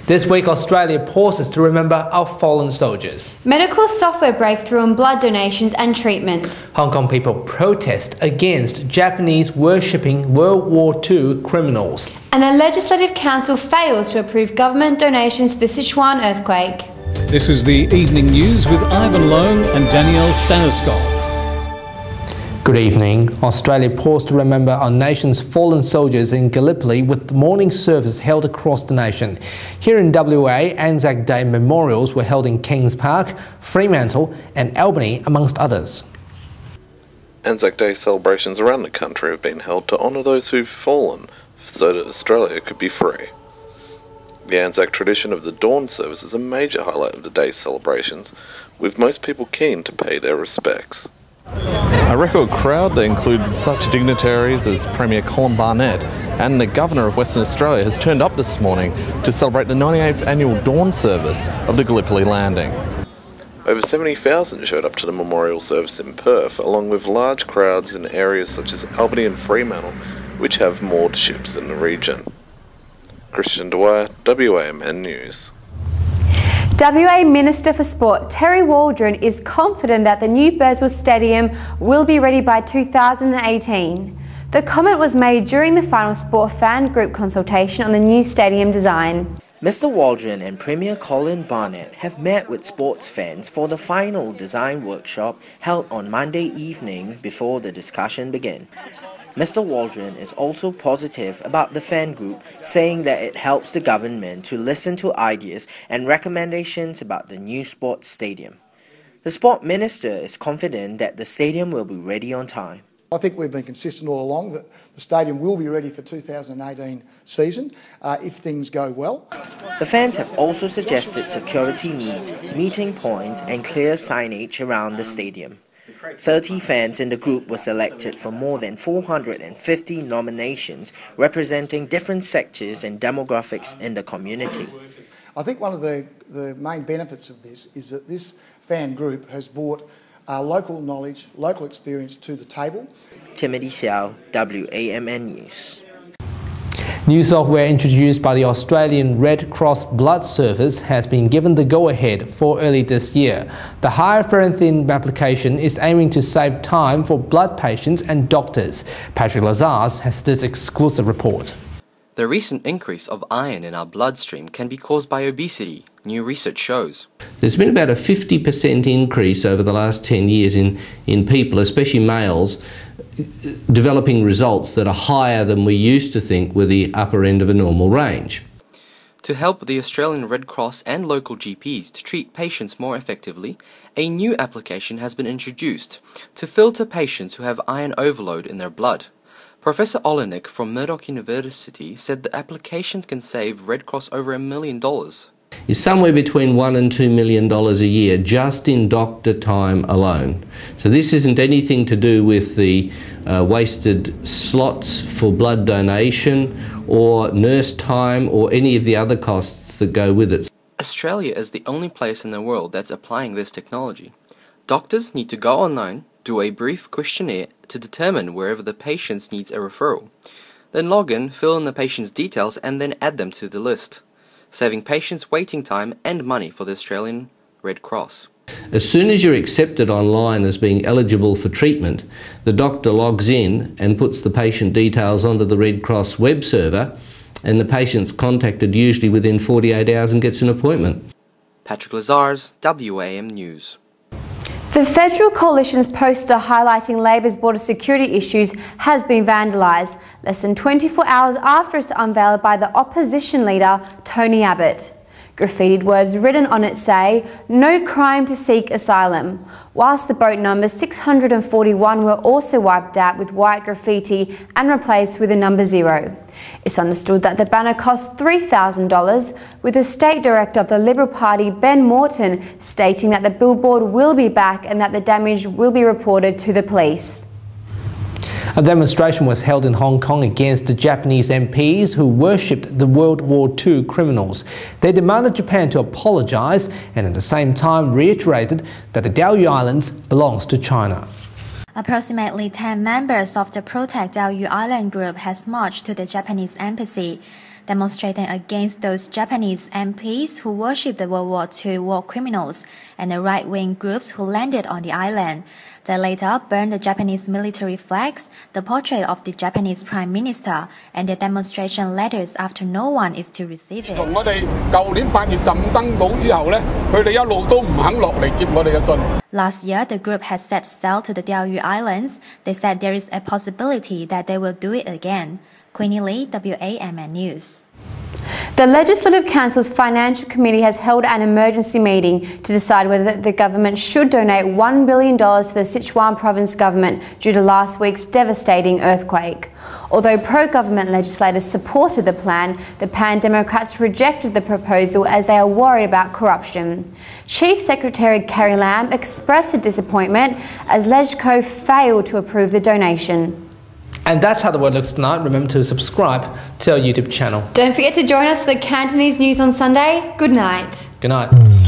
This week, Australia pauses to remember our fallen soldiers. Medical software breakthrough on blood donations and treatment. Hong Kong people protest against Japanese worshipping World War II criminals. And the Legislative Council fails to approve government donations to the Sichuan earthquake. This is the evening news with Leung Danielle Staniskov. Good evening. Australia paused to remember our nation's fallen soldiers in Gallipoli with the morning service held across the nation. Here in WA, ANZAC Day memorials were held in Kings Park, Fremantle and Albany, amongst others. ANZAC Day celebrations around the country have been held to honour those who've fallen so that Australia could be free. The ANZAC tradition of the dawn service is a major highlight of the day's celebrations, with most people keen to pay their respects. A record crowd that included such dignitaries as Premier Colin Barnett and the Governor of Western Australia has turned up this morning to celebrate the 98th annual dawn service of the Gallipoli landing. Over 70,000 showed up to the memorial service in Perth, along with large crowds in areas such as Albany and Fremantle, which have moored ships in the region. Christian Dwyer, WAMN News. WA Minister for Sport Terry Waldron is confident that the new Burswood Stadium will be ready by 2018. The comment was made during the final sport fan group consultation on the new stadium design. Mr. Waldron and Premier Colin Barnett have met with sports fans for the final design workshop held on Monday evening before the discussion began. Mr. Waldron is also positive about the fan group, saying that it helps the government to listen to ideas and recommendations about the new sports stadium. The Sport Minister is confident that the stadium will be ready on time. I think we've been consistent all along that the stadium will be ready for 2018 season if things go well. The fans have also suggested security needs, meeting points and clear signage around the stadium. 30 fans in the group were selected for more than 450 nominations representing different sectors and demographics in the community. I think one of the main benefits of this is that this fan group has brought local knowledge, local experience to the table. Timothy Seow, WAMN News. New software introduced by the Australian Red Cross Blood Service has been given the go-ahead for early this year. The high-ferritin application is aiming to save time for blood patients and doctors. Patrick Lazars has this exclusive report. The recent increase of iron in our bloodstream can be caused by obesity, new research shows. There's been about a 50% increase over the last 10 years in people, especially males, developing results that are higher than we used to think were the upper end of a normal range. To help the Australian Red Cross and local GPs to treat patients more effectively, a new application has been introduced to filter patients who have iron overload in their blood. Professor Olenek from Murdoch University said the application can save Red Cross over $1 million. Is somewhere between $1 and $2 million a year just in doctor time alone. So this isn't anything to do with the wasted slots for blood donation or nurse time or any of the other costs that go with it. Australia is the only place in the world that's applying this technology. Doctors need to go online, do a brief questionnaire to determine wherever the patient needs a referral. Then log in, fill in the patient's details and then add them to the list, saving patients waiting time and money for the Australian Red Cross. As soon as you're accepted online as being eligible for treatment, the doctor logs in and puts the patient details onto the Red Cross web server, and the patient's contacted usually within 48 hours and gets an appointment. Patrick Lazars, WAM News. The Federal Coalition's poster highlighting Labor's border security issues has been vandalised less than 24 hours after it's unveiled by the opposition leader Tony Abbott. Graffitied words written on it say, "No crime to seek asylum," whilst the boat number 641 were also wiped out with white graffiti and replaced with the number 0. It's understood that the banner cost $3,000, with the State Director of the Liberal Party, Ben Morton, stating that the billboard will be back and that the damage will be reported to the police. A demonstration was held in Hong Kong against the Japanese MPs who worshipped the World War II criminals. They demanded Japan to apologise and at the same time reiterated that the Diaoyu Islands belongs to China. Approximately 10 members of the Protect Diaoyu Island group has marched to the Japanese embassy. demonstrating against those Japanese MPs who worship the World War II war criminals and the right-wing groups who landed on the island. They later burned the Japanese military flags, the portrait of the Japanese Prime Minister, and their demonstration letters after no one is to receive it. Last year, the group has set sail to the Diaoyu Islands. They said there is a possibility that they will do it again. Queenie Lee, WAMN News. The Legislative Council's Financial Committee has held an emergency meeting to decide whether the government should donate $1 billion to the Sichuan province government due to last week's devastating earthquake. Although pro-government legislators supported the plan, the Pan Democrats rejected the proposal as they are worried about corruption. Chief Secretary Carrie Lam expressed her disappointment as LegCo failed to approve the donation. And that's how the world looks tonight. Remember to subscribe to our YouTube channel. Don't forget to join us for the Cantonese news on Sunday. Good night. Good night.